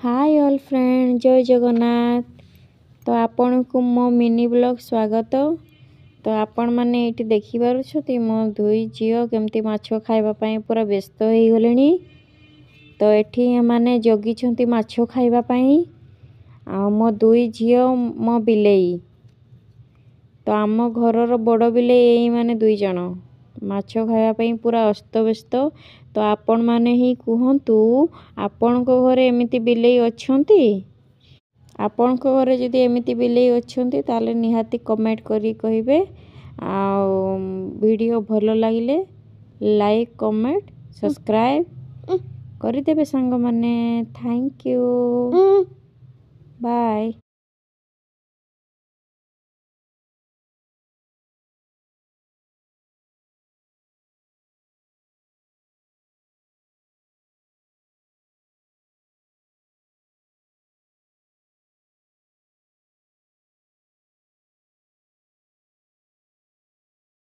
Hi all friend जय जगन्नाथ। तो आपण को मो मिनी ब्लॉग स्वागत। तो आपण माने एठी देखि पारुछथि मो दुई झियो केमती माछो खाइबा पई पूरा व्यस्त होई गलेनी। तो एठी माने जगी छथि माछो खाइबा पई आ मो दुई झियो मो बिलेई। तो आम घरर बड़ बिलेई एई माने दुई जण माछो खाइबा पई पूरा अस्तव्यस्त। तो आपण माने ही कुहंतु आपण को घरे एमिति बिलेई अछंती। आपण को घरे जदि एमिति बिलेई अछंती ताले निहाती कमेंट करी कहिबे। आ वीडियो भलो लागिले लाइक कमेंट सब्सक्राइब करि देबे संग माने। Thank you bye.